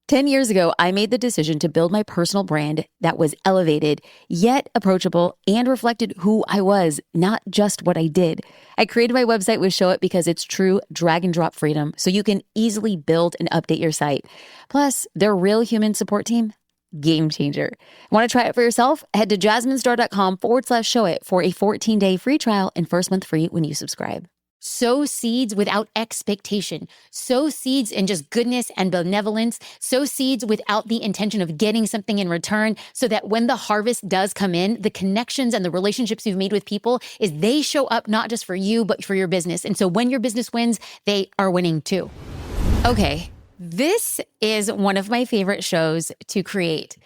10 years ago, I made the decision to build my personal brand that was elevated, yet approachable, and reflected who I was, not just what I did. I created my website with Show It because it's true drag and drop freedom, so you can easily build and update your site. Plus, their real human support team, game changer. Want to try it for yourself? Head to jasminestar.com/show it for a 14-day free trial and first month free when you subscribe. Sow seeds without expectation. Sow seeds in just goodness and benevolence. Sow seeds without the intention of getting something in return, so that when the harvest does come in, the connections and the relationships you've made with people is they show up not just for you, but for your business. And so when your business wins, they are winning too. Okay, this is one of my favorite shows to create.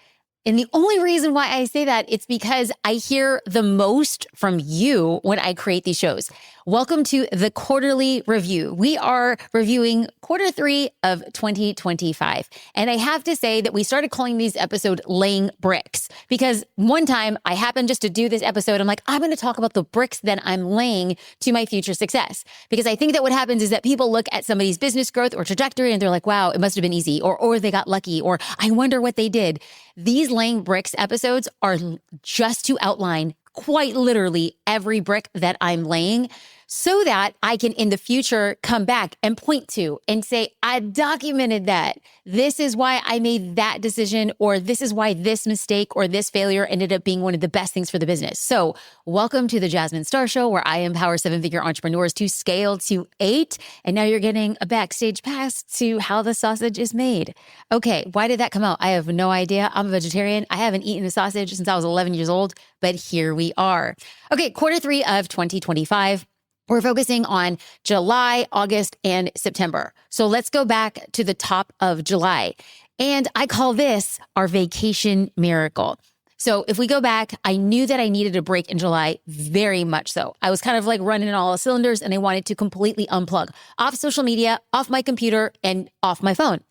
And the only reason why I say that, it's because I hear the most from you when I create these shows. Welcome to the quarterly review. We are reviewing quarter 3 of 2025. And I have to say that we started calling these episodes Laying Bricks, because one time I happened just to do this episode. I'm like, I'm going to talk about the bricks that I'm laying to my future success. Because I think that what happens is that people look at somebody's business growth or trajectory and they're like, wow, it must have been easy, or they got lucky, or I wonder what they did. These Laying Bricks episodes are just to outline quite literally every brick that I'm laying, so that I can in the future come back and point to and say, I documented that. This is why I made that decision, or this is why this mistake or this failure ended up being one of the best things for the business. So welcome to the Jasmine Star Show, where I empower 7-figure entrepreneurs to scale to 8. And now you're getting a backstage pass to how the sausage is made. Okay, why did that come out? I have no idea. I'm a vegetarian. I haven't eaten a sausage since I was 11 years old, but here we are. Okay, quarter 3 of 2025. We're focusing on July, August, and September. So let's go back to the top of July. And I call this our vacation miracle. So if we go back, I knew that I needed a break in July, very much so. I was kind of like running on all cylinders, and I wanted to completely unplug off social media, off my computer, and off my phone.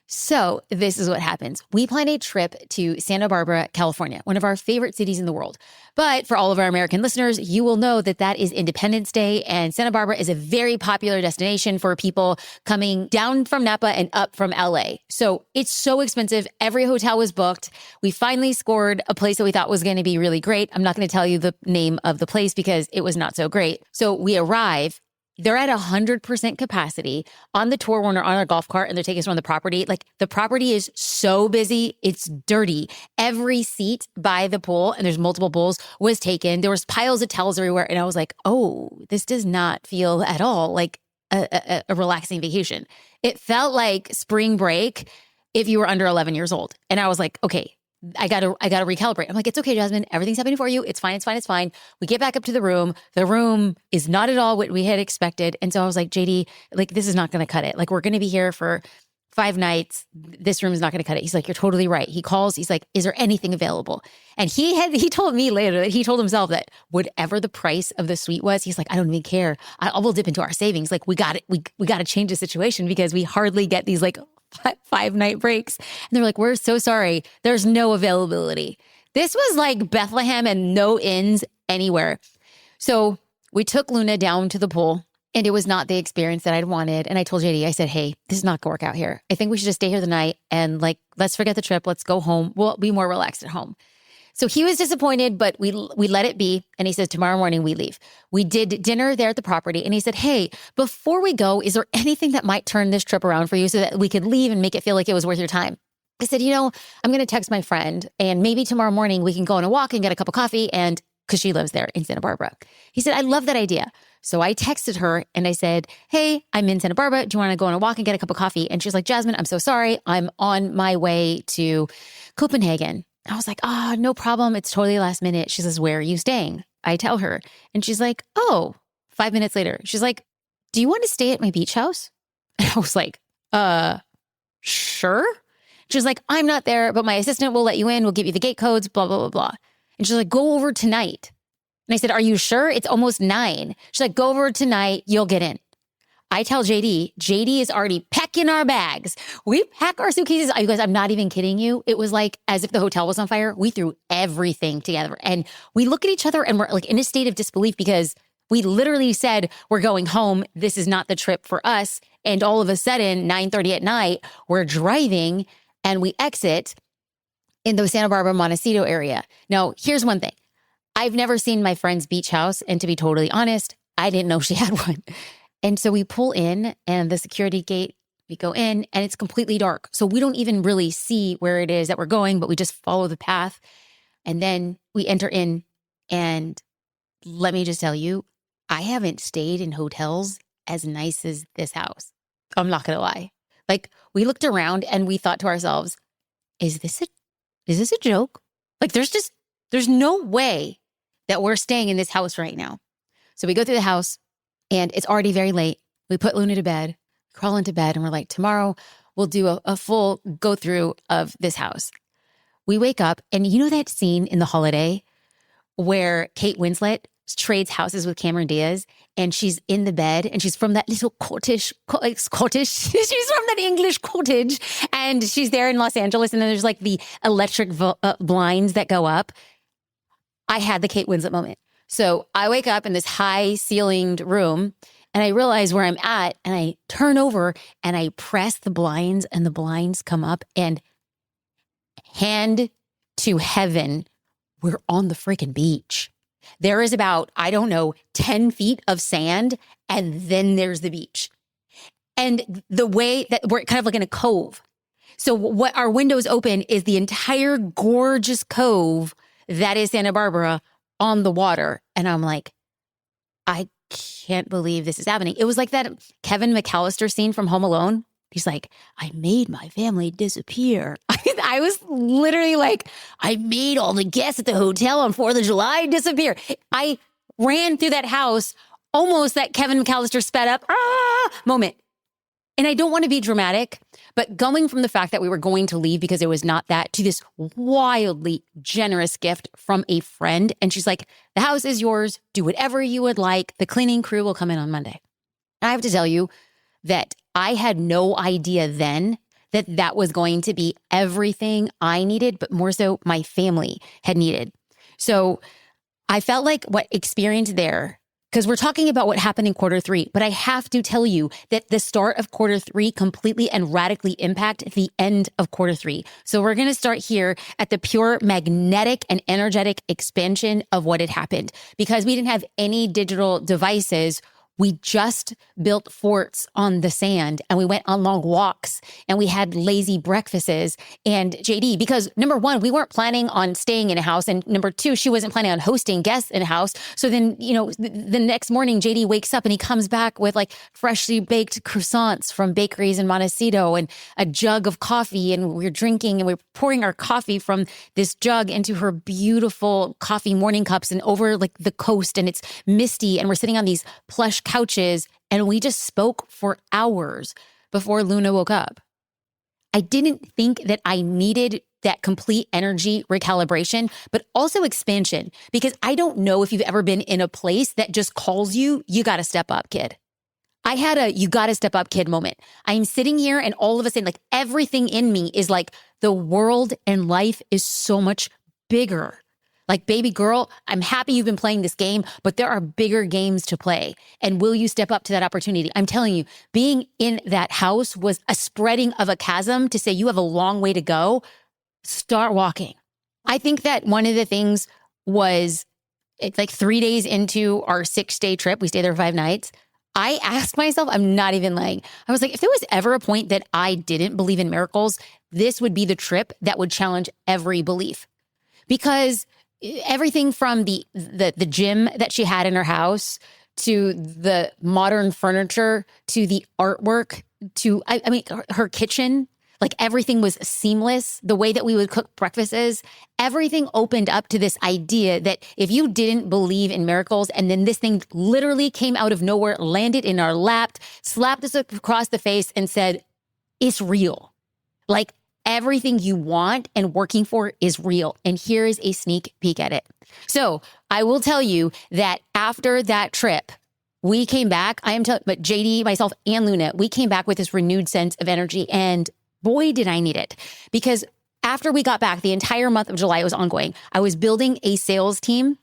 So this is what happens. We plan a trip to Santa Barbara, California, one of our favorite cities in the world. But for all of our American listeners, you will know that that is Independence Day, and Santa Barbara is a very popular destination for people coming down from Napa and up from LA. So it's so expensive. Every hotel was booked. We finally scored a place that we thought was going to be really great. I'm not going to tell you the name of the place because it was not so great. So we arrive. They're at 100% capacity on the tour when we're on our golf cart and they're taking us around the property. Like, the property is so busy. It's dirty. Every seat by the pool, and there's multiple pools, was taken. There was piles of towels everywhere. And I was like, oh, this does not feel at all like a relaxing vacation. It felt like spring break if you were under 11 years old. And I was like, okay, I gotta recalibrate. I'm like, it's okay, Jasmine. Everything's happening for you. It's fine. It's fine. It's fine. We get back up to the room. The room is not at all what we had expected. And so I was like, JD, like, this is not going to cut it. Like, we're going to be here for 5 nights. This room is not going to cut it. He's like, you're totally right. He calls. He's like, is there anything available? And he told me later that he told himself that whatever the price of the suite was, he's like, I don't even care. We'll dip into our savings. Like, we got it. We got to change the situation because we hardly get these like 5-night breaks. And they're like, we're so sorry. There's no availability. This was like Bethlehem and no inns anywhere. So we took Luna down to the pool, and it was not the experience that I'd wanted. And I told JD, I said, hey, this is not going to work out here. I think we should just stay here the night and like, let's forget the trip. Let's go home. We'll be more relaxed at home. So he was disappointed, but we let it be. And he says, tomorrow morning we leave. We did dinner there at the property. And he said, hey, before we go, is there anything that might turn this trip around for you so that we could leave and make it feel like it was worth your time? I said, I'm going to text my friend, and maybe tomorrow morning we can go on a walk and get a cup of coffee, and because she lives there in Santa Barbara. He said, I love that idea. So I texted her and I said, hey, I'm in Santa Barbara. Do you want to go on a walk and get a cup of coffee? And she's like, Jasmine, I'm so sorry. I'm on my way to Copenhagen. I was like, no problem. It's totally last minute. She says, where are you staying? I tell her. And she's like, 5 minutes later, she's like, do you want to stay at my beach house? And I was like, sure. She's like, I'm not there, but my assistant will let you in. We'll give you the gate codes, blah, blah, blah, blah. And she's like, go over tonight. And I said, are you sure? It's almost 9. She's like, go over tonight. You'll get in. I tell JD is already packing our bags. We pack our suitcases. You guys, I'm not even kidding you. It was like as if the hotel was on fire. We threw everything together, and we look at each other and we're like in a state of disbelief because we literally said, we're going home. This is not the trip for us. And all of a sudden, 9:30 at night, we're driving and we exit in the Santa Barbara Montecito area. Now, here's one thing. I've never seen my friend's beach house. And to be totally honest, I didn't know she had one. And so we pull in and the security gate, we go in and it's completely dark. So we don't even really see where it is that we're going, but we just follow the path. And then we enter in, and let me just tell you, I haven't stayed in hotels as nice as this house. I'm not going to lie. Like, we looked around and we thought to ourselves, is this a joke? Like, there's no way that we're staying in this house right now. So we go through the house and it's already very late. We put Luna to bed, crawl into bed, and we're like, tomorrow we'll do a full go through of this house. We wake up, and you know that scene in The Holiday where Kate Winslet trades houses with Cameron Diaz, and she's in the bed, and she's from that little cottage. She's from that English cottage, and she's there in Los Angeles, and then there's like the electric blinds that go up. I had the Kate Winslet moment. So I wake up in this high ceilinged room, and I realize where I'm at, and I turn over and I press the blinds, and the blinds come up, and hand to heaven, we're on the freaking beach. There is about, 10 feet of sand, and then there's the beach. And the way that we're kind of like in a cove. So what our windows open is the entire gorgeous cove that is Santa Barbara on the water. And I'm like, I can't believe this is happening. It was like that Kevin McAllister scene from Home Alone. He's like, I made my family disappear. I was literally like, I made all the guests at the hotel on 4th of July disappear. I ran through that house, almost that Kevin McAllister sped up moment. And I don't want to be dramatic, but going from the fact that we were going to leave because it was not that to this wildly generous gift from a friend. And she's like, the house is yours. Do whatever you would like. The cleaning crew will come in on Monday. And I have to tell you that I had no idea then that that was going to be everything I needed, but more so my family had needed. So I felt like what experienced there, because we're talking about what happened in quarter 3, but I have to tell you that the start of quarter 3 completely and radically impacted the end of quarter 3. So we're going to start here at the pure magnetic and energetic expansion of what had happened, because we didn't have any digital devices. We just built forts on the sand, and we went on long walks, and we had lazy breakfasts. And JD, because number one, we weren't planning on staying in a house. And number two, she wasn't planning on hosting guests in a house. So then, the next morning, JD wakes up and he comes back with like freshly baked croissants from bakeries in Montecito and a jug of coffee. And we're drinking and we're pouring our coffee from this jug into her beautiful coffee morning cups and over like the coast. And it's misty. And we're sitting on these plush couches, and we just spoke for hours before Luna woke up. I didn't think that I needed that complete energy recalibration, but also expansion, because I don't know if you've ever been in a place that just calls you got to step up, kid. I had a you got to step up, kid moment. I'm sitting here and all of a sudden, like everything in me is like, the world and life is so much bigger. Like, baby girl, I'm happy you've been playing this game, but there are bigger games to play. And will you step up to that opportunity? I'm telling you, being in that house was a spreading of a chasm to say you have a long way to go. Start walking. I think that one of the things was, it's like 3 days into our 6-day trip, we stayed there 5 nights. I asked myself, I'm not even lying. I was like, if there was ever a point that I didn't believe in miracles, this would be the trip that would challenge every belief. Because everything from the gym that she had in her house to the modern furniture to the artwork to, her kitchen, like everything was seamless. The way that we would cook breakfasts, everything opened up to this idea that if you didn't believe in miracles, and then this thing literally came out of nowhere, landed in our lap, slapped us across the face and said, it's real. Like, everything you want and working for is real. And here is a sneak peek at it. So I will tell you that after that trip, we came back, but JD, myself, and Luna, we came back with this renewed sense of energy. And boy, did I need it. Because after we got back, the entire month of July was ongoing. I was building a sales team,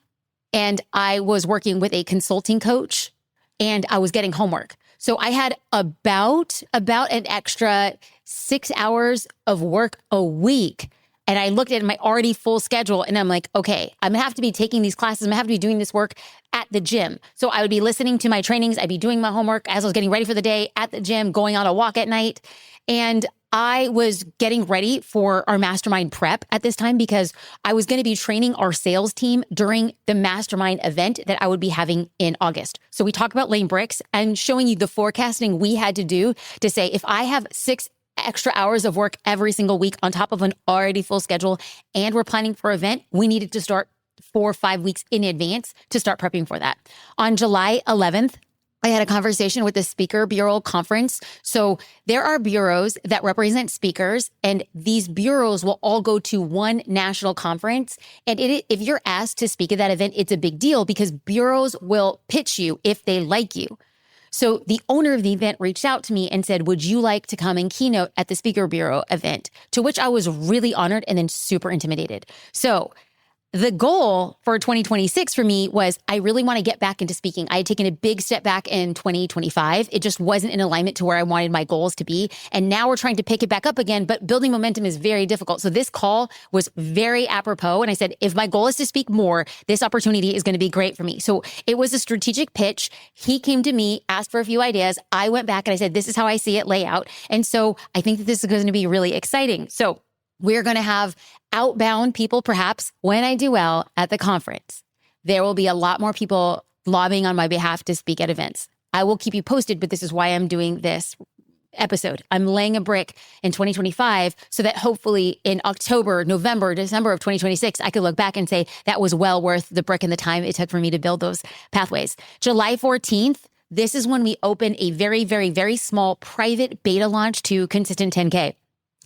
and I was working with a consulting coach, and I was getting homework. So I had about an extra 6 hours of work a week. And I looked at my already full schedule and I'm like, okay, I'm gonna have to be taking these classes. I'm gonna have to be doing this work at the gym. So I would be listening to my trainings. I'd be doing my homework as I was getting ready for the day at the gym, going on a walk at night. And I was getting ready for our mastermind prep at this time because I was going to be training our sales team during the mastermind event that I would be having in August. So we talk about laying bricks and showing you the forecasting we had to do to say, if I have 6 extra hours of work every single week on top of an already full schedule and we're planning for an event, we needed to start 4 or 5 weeks in advance to start prepping for that. On July 11th, I had a conversation with the Speaker Bureau Conference. So there are bureaus that represent speakers, and these bureaus will all go to one national conference. And if you're asked to speak at that event, it's a big deal because bureaus will pitch you if they like you. So the owner of the event reached out to me and said, would you like to come and keynote at the Speaker Bureau event? To which I was really honored and then super intimidated. So the goal for 2026 for me was I really want to get back into speaking. I had taken a big step back in 2025. It just wasn't in alignment to where I wanted my goals to be. And now we're trying to pick it back up again, but building momentum is very difficult. So this call was very apropos. And I said, if my goal is to speak more, this opportunity is going to be great for me. So it was a strategic pitch. He came to me, asked for a few ideas. I went back and I said, this is how I see it lay out. And so I think that this is going to be really exciting. So we're going to have outbound people, perhaps, when I do well at the conference. There will be a lot more people lobbying on my behalf to speak at events. I will keep you posted, but this is why I'm doing this episode. I'm laying a brick in 2025 so that hopefully in October, November, December of 2026, I could look back and say that was well worth the brick and the time it took for me to build those pathways. July 14th, this is when we open a very, very, very small private beta launch to Consistent 10K.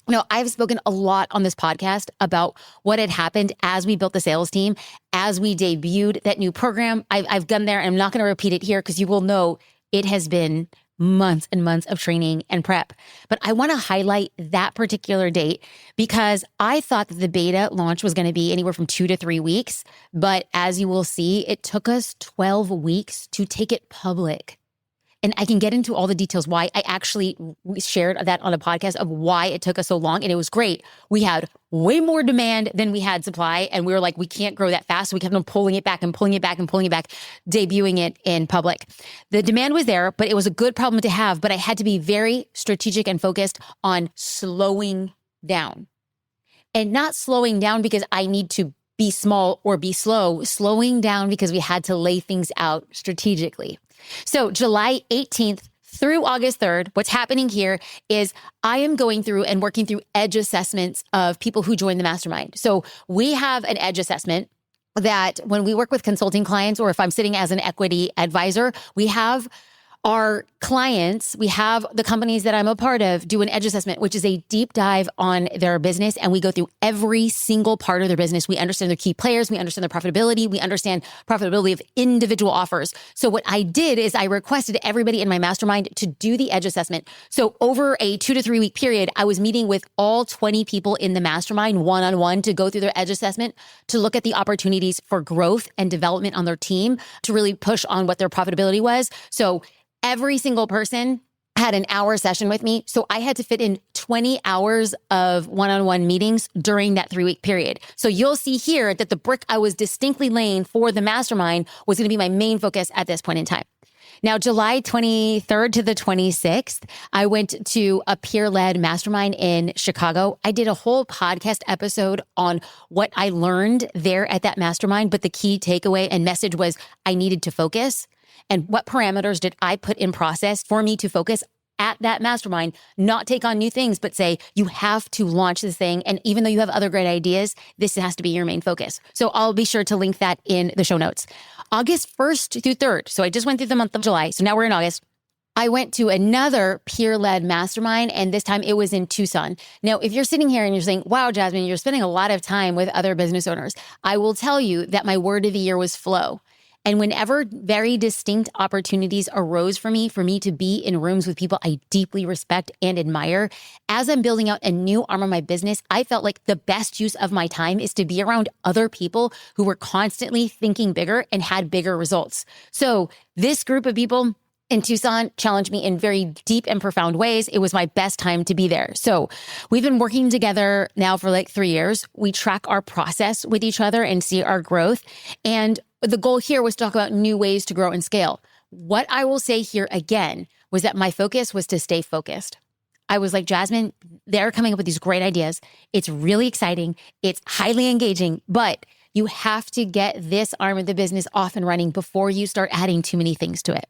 Now, I've spoken a lot on this podcast about what had happened as we built the sales team, as we debuted that new program. I've gone there and I'm not going to repeat it here because you will know it has been months and months of training and prep. But I want to highlight that particular date because I thought that the beta launch was going to be anywhere from 2 to 3 weeks. But as you will see, it took us 12 weeks to take it public. And I can get into all the details why. I actually shared that on a podcast of why it took us so long. And it was great. We had way more demand than we had supply. And we were like, we can't grow that fast. So we kept on pulling it back and pulling it back and pulling it back, debuting it in public. The demand was there, but it was a good problem to have. But I had to be very strategic and focused on slowing down. And not slowing down because I need to be small or be slow, slowing down because we had to lay things out strategically. So July 18th through August 3rd, what's happening here is I am going through and working through edge assessments of people who join the mastermind. So we have an edge assessment that when we work with consulting clients, or if I'm sitting as an equity advisor, we have our clients, we have the companies that I'm a part of do an edge assessment, which is a deep dive on their business. And we go through every single part of their business. We understand their key players. We understand their profitability. We understand profitability of individual offers. So what I did is I requested everybody in my mastermind to do the edge assessment. So over a 2 to 3 week period, I was meeting with all 20 people in the mastermind one-on-one to go through their edge assessment, to look at the opportunities for growth and development on their team, to really push on what their profitability was. So every single person had an hour session with me. So I had to fit in 20 hours of one-on-one meetings during that 3-week period. So you'll see here that the brick I was distinctly laying for the mastermind was going to be my main focus at this point in time. Now, July 23rd to the 26th, I went to a peer-led mastermind in Chicago. I did a whole podcast episode on what I learned there at that mastermind. But the key takeaway and message was I needed to focus. And what parameters did I put in process for me to focus at that mastermind, not take on new things, but say, you have to launch this thing. And even though you have other great ideas, this has to be your main focus. So I'll be sure to link that in the show notes. August 1st through 3rd. So I just went through the month of July. So now we're in August. I went to another peer-led mastermind, and this time it was in Tucson. Now, if you're sitting here and you're saying, wow, Jasmine, you're spending a lot of time with other business owners, I will tell you that my word of the year was flow. And whenever very distinct opportunities arose for me to be in rooms with people I deeply respect and admire, as I'm building out a new arm of my business, I felt like the best use of my time is to be around other people who were constantly thinking bigger and had bigger results. So this group of people in Tucson challenged me in very deep and profound ways. It was my best time to be there. So we've been working together now for like 3 years. We track our process with each other and see our growth. And the goal here was to talk about new ways to grow and scale. What I will say here again was that my focus was to stay focused. I was like, Jasmine, they're coming up with these great ideas. It's really exciting. It's highly engaging, but you have to get this arm of the business off and running before you start adding too many things to it.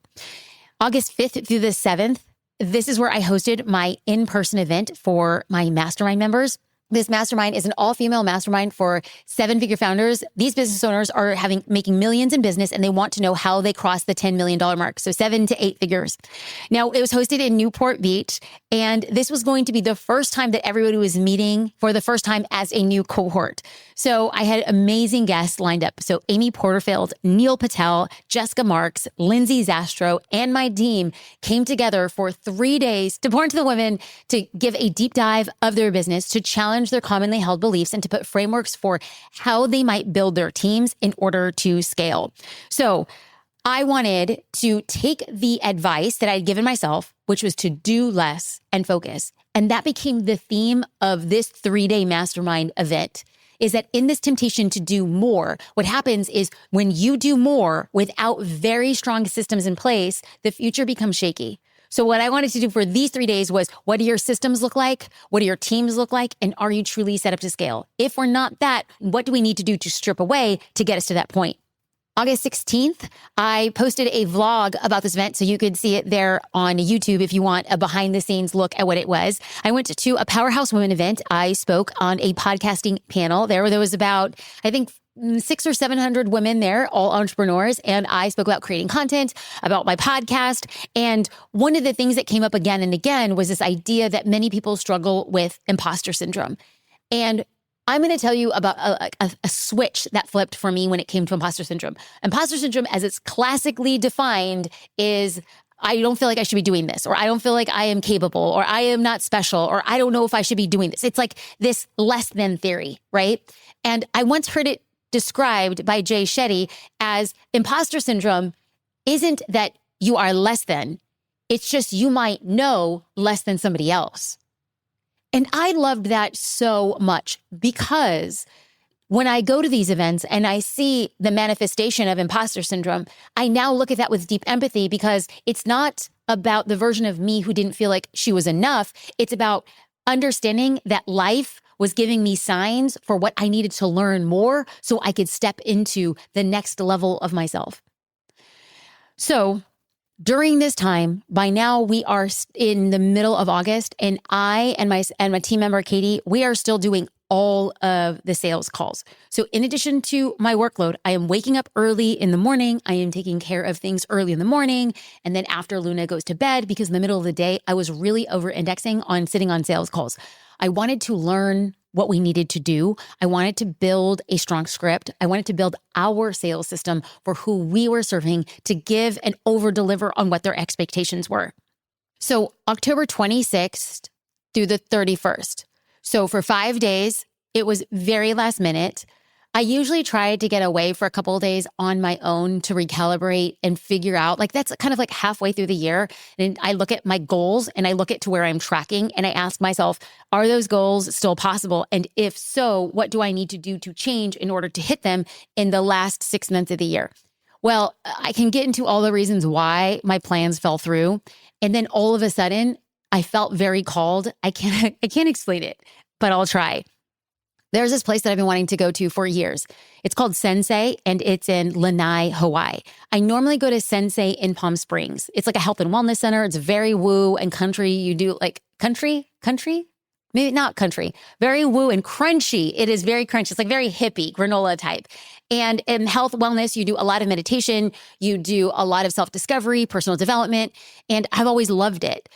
August 5th through the 7th, this is where I hosted my in-person event for my mastermind members. This mastermind is an all-female mastermind for 7-figure founders. These business owners are making millions in business, and they want to know how they cross the $10 million mark. So 7 to 8 figures. Now, it was hosted in Newport Beach, and this was going to be the first time that everybody was meeting for the first time as a new cohort. So I had amazing guests lined up. So Amy Porterfield, Neil Patel, Jessica Marks, Lindsay Zastro, and my team came together for 3 days to pour into the women, to give a deep dive of their business, to challenge their commonly held beliefs, and to put frameworks for how they might build their teams in order to scale. So I wanted to take the advice that I'd given myself, which was to do less and focus. And that became the theme of this 3-day mastermind event, is that in this temptation to do more, what happens is when you do more without very strong systems in place, the future becomes shaky. So what I wanted to do for these 3 days was, what do your systems look like? What do your teams look like? And are you truly set up to scale? If we're not that, what do we need to do to strip away to get us to that point? August 16th, I posted a vlog about this event, so you could see it there on YouTube if you want a behind the scenes look at what it was. I went to a Powerhouse Women event. I spoke on a podcasting panel there. There was about, I think, 600 or 700 women there, all entrepreneurs. And I spoke about creating content, about my podcast. And one of the things that came up again and again was this idea that many people struggle with imposter syndrome. And I'm going to tell you about a switch that flipped for me when it came to imposter syndrome. Imposter syndrome, as it's classically defined, is I don't feel like I should be doing this, or I don't feel like I am capable, or I am not special, or I don't know if I should be doing this. It's like this less than theory, right? And I once heard it described by Jay Shetty as imposter syndrome isn't that you are less than, it's just you might know less than somebody else. And I loved that so much, because when I go to these events and I see the manifestation of imposter syndrome, I now look at that with deep empathy, because it's not about the version of me who didn't feel like she was enough. It's about understanding that life was giving me signs for what I needed to learn more so I could step into the next level of myself. So during this time, by now we are in the middle of August, and I and my team member, Katie, we are still doing all of the sales calls. So in addition to my workload, I am waking up early in the morning. I am taking care of things early in the morning. And then after Luna goes to bed, because in the middle of the day, I was really over-indexing on sitting on sales calls. I wanted to learn what we needed to do. I wanted to build a strong script. I wanted to build our sales system for who we were serving, to give and over-deliver on what their expectations were. So October 26th through the 31st. So for 5 days, it was very last minute. I usually try to get away for a couple of days on my own to recalibrate and figure out, like, that's kind of like halfway through the year. And I look at my goals and I look at to where I'm tracking, and I ask myself, are those goals still possible? And if so, what do I need to do to change in order to hit them in the last 6 months of the year? Well, I can get into all the reasons why my plans fell through. And then all of a sudden, I felt very called. I can't explain it, but I'll try. There's this place that I've been wanting to go to for years. It's called Sensei, and it's in Lanai, Hawaii. I normally go to Sensei in Palm Springs. It's like a health and wellness center. It's very woo and country. You do like country? Maybe not country. Very woo and crunchy. It is very crunchy. It's like very hippie, granola type. And in health wellness, you do a lot of meditation. You do a lot of self-discovery, personal development. And I've always loved it.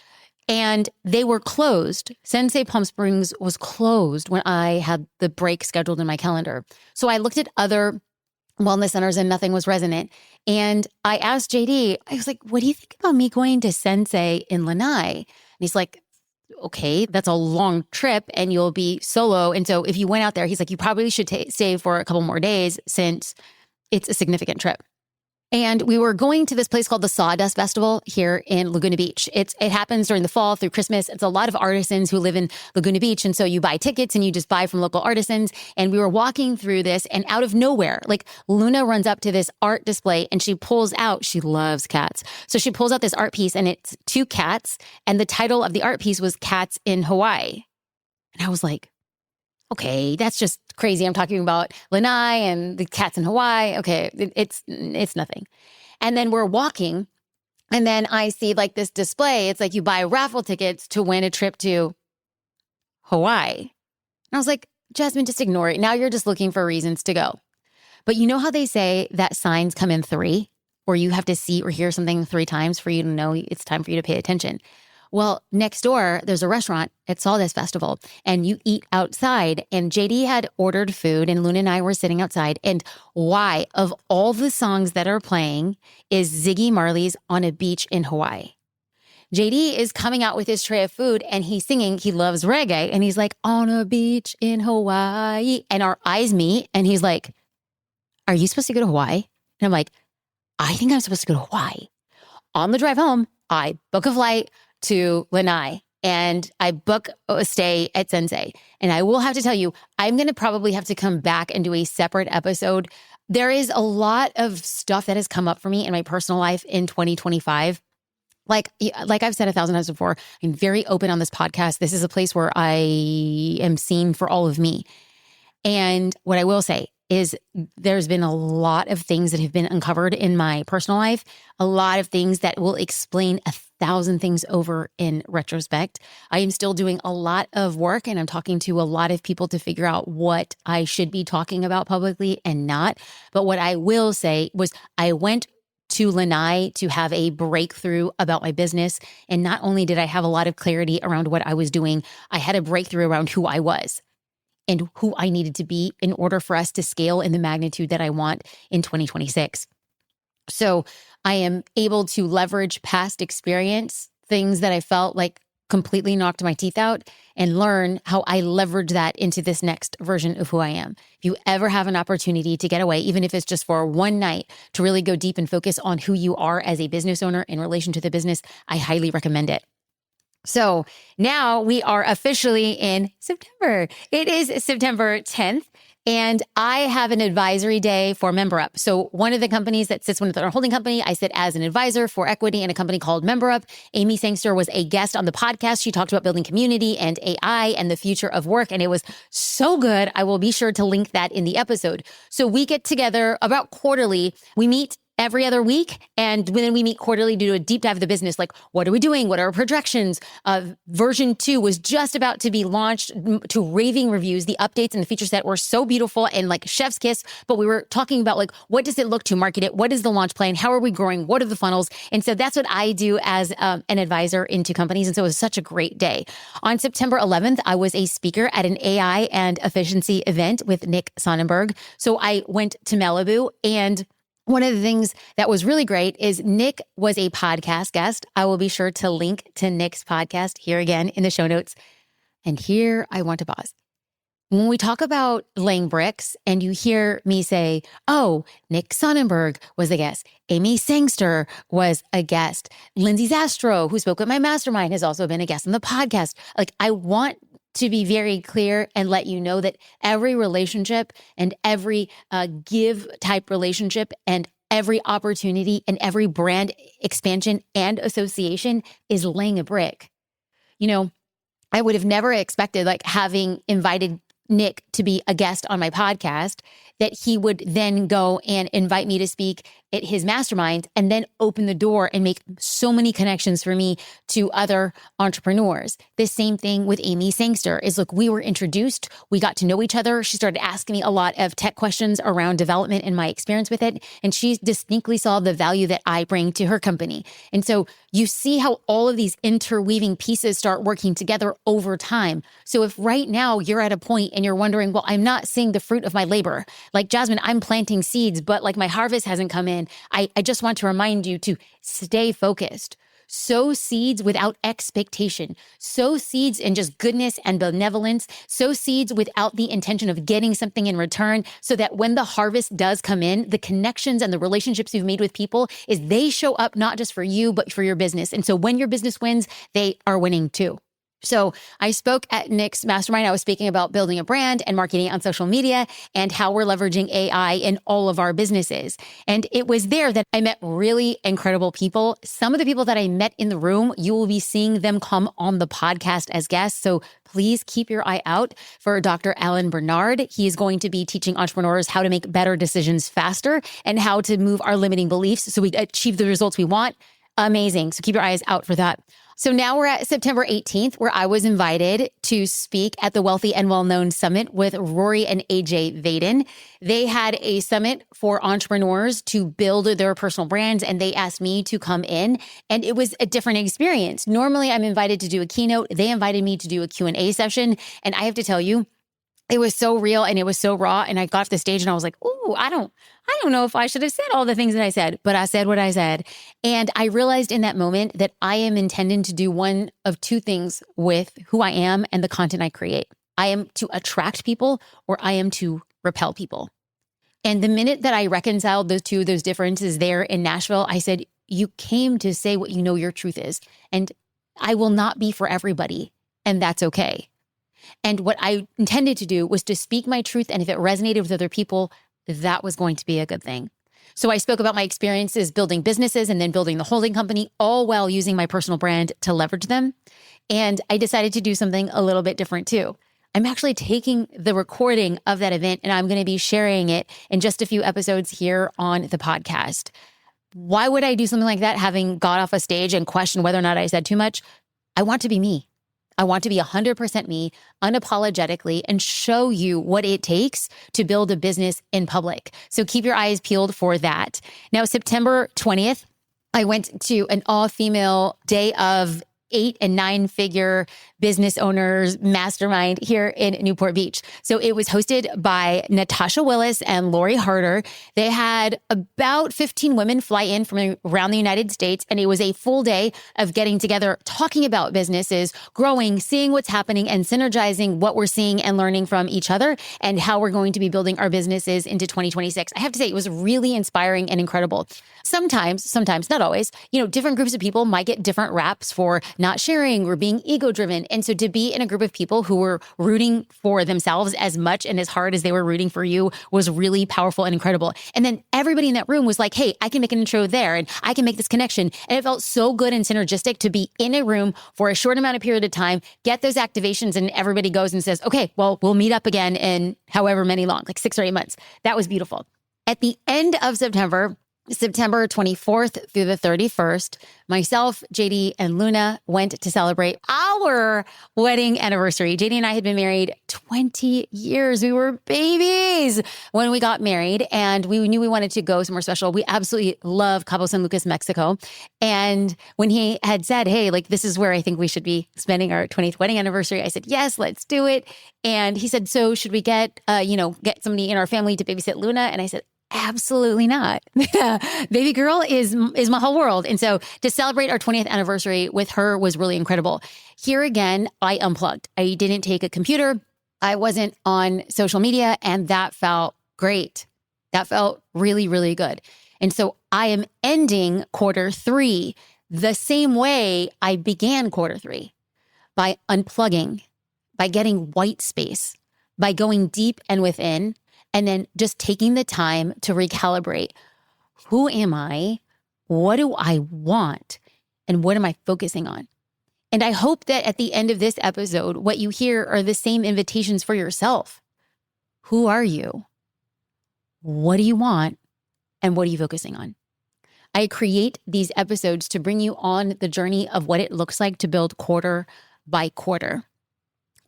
And they were closed. Sensei Palm Springs was closed when I had the break scheduled in my calendar. So I looked at other wellness centers and nothing was resonant. And I asked JD, I was like, what do you think about me going to Sensei in Lanai? And he's like, okay, that's a long trip and you'll be solo. And so if you went out there, he's like, you probably should stay for a couple more days since it's a significant trip. And we were going to this place called the Sawdust Festival here in Laguna Beach. It happens during the fall through Christmas. It's a lot of artisans who live in Laguna Beach. And so you buy tickets and you just buy from local artisans. And we were walking through this, and out of nowhere, like Luna runs up to this art display and she pulls out, she loves cats. So she pulls out this art piece and it's two cats. And the title of the art piece was Cats in Hawaii. And I was like, okay, that's just crazy. I'm talking about Lanai and the cats in Hawaii. Okay, it's nothing. And then we're walking, and then I see like this display. It's like you buy raffle tickets to win a trip to Hawaii. And I was like, Jasmine, just ignore it. Now you're just looking for reasons to go. But you know how they say that signs come in three, or you have to see or hear something three times for you to know it's time for you to pay attention. Well, next door, there's a restaurant at Sawdust Festival, and you eat outside. And JD had ordered food, and Luna and I were sitting outside. And why, of all the songs that are playing, is Ziggy Marley's On a Beach in Hawaii. JD is coming out with his tray of food, and he's singing. He loves reggae, and he's like, on a beach in Hawaii. And our eyes meet, and he's like, are you supposed to go to Hawaii? And I'm like, I think I'm supposed to go to Hawaii. On the drive home, I book a flight to Lanai, and I book a stay at Sensei. And I will have to tell you, I'm going to probably have to come back and do a separate episode. There is a lot of stuff that has come up for me in my personal life in 2025. Like I've said 1,000 times before, I'm very open on this podcast. This is a place where I am seen for all of me. And what I will say is there's been a lot of things that have been uncovered in my personal life, a lot of things that will explain 1,000 things over in retrospect. I am still doing a lot of work, and I'm talking to a lot of people to figure out what I should be talking about publicly and not. But what I will say was I went to Lanai to have a breakthrough about my business. And not only did I have a lot of clarity around what I was doing, I had a breakthrough around who I was and who I needed to be in order for us to scale in the magnitude that I want in 2026. So I am able to leverage past experience, things that I felt like completely knocked my teeth out, and learn how I leverage that into this next version of who I am. If you ever have an opportunity to get away, even if it's just for one night, to really go deep and focus on who you are as a business owner in relation to the business, I highly recommend it. So now we are officially in September. It is September 10th, and I have an advisory day for MemberUp. So one of the companies that sits within our holding company, I sit as an advisor for equity in a company called MemberUp. Amy Sangster was a guest on the podcast. She talked about building community and AI and the future of work, and it was so good. I will be sure to link that in the episode. So we get together about quarterly. We meet every other week. And then we meet quarterly to do a deep dive of the business. Like, what are we doing? What are our projections? Version 2 was just about to be launched to raving reviews. The updates and the feature set were so beautiful and like chef's kiss. But we were talking about like, what does it look to market it? What is the launch plan? How are we growing? What are the funnels? And so that's what I do as an advisor into companies. And so it was such a great day. On September 11th, I was a speaker at an AI and efficiency event with Nick Sonnenberg. So I went to Malibu, and one of the things that was really great is Nick was a podcast guest. I will be sure to link to Nick's podcast here again in the show notes. And here I want to pause. When we talk about laying bricks and you hear me say, oh, Nick Sonnenberg was a guest, Amy Sangster was a guest, Lindsay Zastro, who spoke at my mastermind, has also been a guest on the podcast. Like, I want to be very clear and let you know that every relationship and every give type relationship and every opportunity and every brand expansion and association is laying a brick. You know, I would have never expected, like, having invited Nick to be a guest on my podcast, that he would then go and invite me to speak at his mastermind and then open the door and make so many connections for me to other entrepreneurs. The same thing with Amy Sangster is, look, we were introduced, we got to know each other. She started asking me a lot of tech questions around development and my experience with it. And she distinctly saw the value that I bring to her company. And so you see how all of these interweaving pieces start working together over time. So if right now you're at a point and you're wondering, well, I'm not seeing the fruit of my labor. Like, Jasmine, I'm planting seeds, but like my harvest hasn't come in. I just want to remind you to stay focused. Sow seeds without expectation. Sow seeds in just goodness and benevolence. Sow seeds without the intention of getting something in return, so that when the harvest does come in, the connections and the relationships you've made with people is they show up not just for you, but for your business. And so when your business wins, they are winning too. So I spoke at Nick's mastermind. I was speaking about building a brand and marketing on social media and how we're leveraging AI in all of our businesses. And it was there that I met really incredible people. Some of the people that I met in the room, you will be seeing them come on the podcast as guests. So please keep your eye out for Dr. Alan Bernard. He is going to be teaching entrepreneurs how to make better decisions faster and how to move our limiting beliefs so we achieve the results we want. Amazing. So keep your eyes out for that. So now we're at September 18th, where I was invited to speak at the Wealthy and Well-Known Summit with Rory and AJ Vaden. They had a summit for entrepreneurs to build their personal brands, and they asked me to come in, and it was a different experience. Normally, I'm invited to do a keynote. They invited me to do a Q&A session, and I have to tell you, it was so real and it was so raw. And I got to the stage and I was like, ooh, I don't know if I should have said all the things that I said, but I said what I said. And I realized in that moment that I am intended to do one of two things with who I am and the content I create. I am to attract people or I am to repel people. And the minute that I reconciled those differences there in Nashville, I said, you came to say what you know your truth is. And I will not be for everybody. And that's okay. And what I intended to do was to speak my truth. And if it resonated with other people, that was going to be a good thing. So I spoke about my experiences building businesses and then building the holding company, all while using my personal brand to leverage them. And I decided to do something a little bit different too. I'm actually taking the recording of that event and I'm going to be sharing it in just a few episodes here on the podcast. Why would I do something like that, having got off a stage and questioned whether or not I said too much? I want to be me. I want to be 100% me, unapologetically, and show you what it takes to build a business in public. So keep your eyes peeled for that. Now, September 20th, I went to an all-female day of 8- and 9-figure business owners mastermind here in Newport Beach. So it was hosted by Natasha Willis and Lori Harder. They had about 15 women fly in from around the United States, and it was a full day of getting together, talking about businesses, growing, seeing what's happening, and synergizing what we're seeing and learning from each other and how we're going to be building our businesses into 2026. I have to say, it was really inspiring and incredible. Sometimes, not always, different groups of people might get different raps for not sharing or being ego-driven. And so to be in a group of people who were rooting for themselves as much and as hard as they were rooting for you was really powerful and incredible. And then everybody in that room was like, hey, I can make an intro there and I can make this connection. And it felt so good and synergistic to be in a room for a short amount of period of time, get those activations, and everybody goes and says, okay, well, we'll meet up again in however many long, like 6 or 8 months. That was beautiful. At the end of September 24th through the 31st, myself, JD, and Luna went to celebrate our wedding anniversary. JD and I had been married 20 years. We were babies when we got married, and we knew we wanted to go somewhere special. We absolutely love Cabo San Lucas, Mexico. And when he had said, hey, this is where I think we should be spending our 20th wedding anniversary, I said, yes, let's do it. And he said, so should we get somebody in our family to babysit Luna? And I said, absolutely not. Baby girl is my whole world. And so to celebrate our 20th anniversary with her was really incredible. Here again, I unplugged. I didn't take a computer. I wasn't on social media, and that felt great. That felt really, really good. And so I am ending Q3 the same way I began Q3, by unplugging, by getting white space, by going deep and within, and then just taking the time to recalibrate. Who am I? What do I want? And what am I focusing on? And I hope that at the end of this episode, what you hear are the same invitations for yourself. Who are you? What do you want? And what are you focusing on? I create these episodes to bring you on the journey of what it looks like to build quarter by quarter.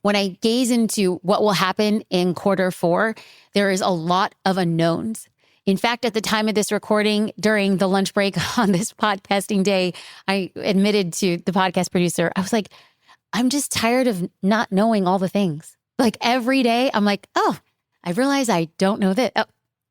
When I gaze into what will happen in Q4, there is a lot of unknowns. In fact, at the time of this recording, during the lunch break on this podcasting day, I admitted to the podcast producer, I was like, I'm just tired of not knowing all the things. Every day, I'm like, oh, I realize I don't know this. Oh,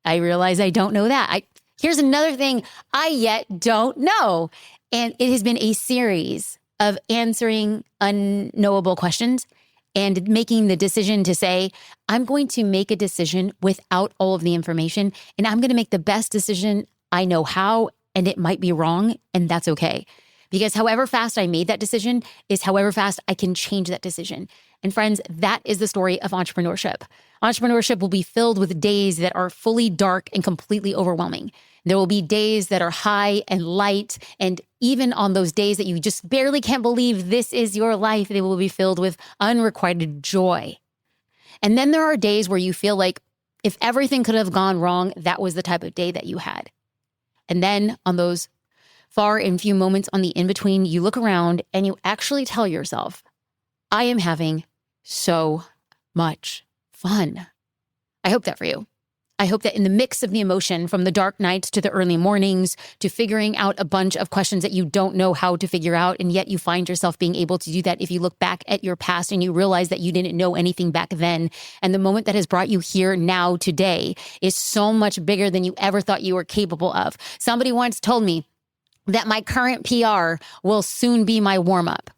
I realize I don't know that. Here's another thing I yet don't know. And it has been a series of answering unknowable questions and making the decision to say, I'm going to make a decision without all of the information, and I'm going to make the best decision I know how, and it might be wrong, and that's okay. Because however fast I made that decision is however fast I can change that decision. And friends, that is the story of entrepreneurship. Entrepreneurship will be filled with days that are fully dark and completely overwhelming. There will be days that are high and light, and even on those days that you just barely can't believe this is your life, they will be filled with unrequited joy. And then there are days where you feel like if everything could have gone wrong, that was the type of day that you had. And then on those far and few moments on the in-between, you look around and you actually tell yourself, I am having so much fun. I hope that for you. I hope that in the mix of the emotion, from the dark nights to the early mornings to figuring out a bunch of questions that you don't know how to figure out, and yet you find yourself being able to do that if you look back at your past and you realize that you didn't know anything back then. And the moment that has brought you here now today is so much bigger than you ever thought you were capable of. Somebody once told me that my current PR will soon be my warm-up.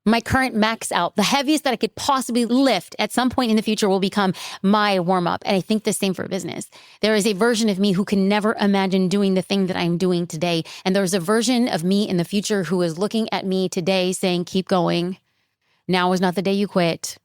My current max out, the heaviest that I could possibly lift at some point in the future, will become my warm-up. And I think the same for business. There is a version of me who can never imagine doing the thing that I'm doing today. And there's a version of me in the future who is looking at me today saying, keep going. Now is not the day you quit.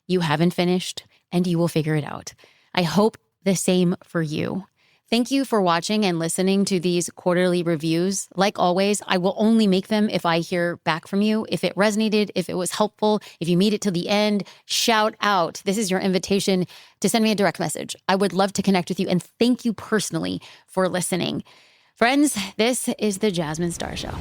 You haven't finished, and you will figure it out. I hope the same for you. Thank you for watching and listening to these quarterly reviews. Like always, I will only make them if I hear back from you. If it resonated, if it was helpful, if you made it to the end, shout out. This is your invitation to send me a direct message. I would love to connect with you, and thank you personally for listening. Friends, this is the Jasmine Star Show.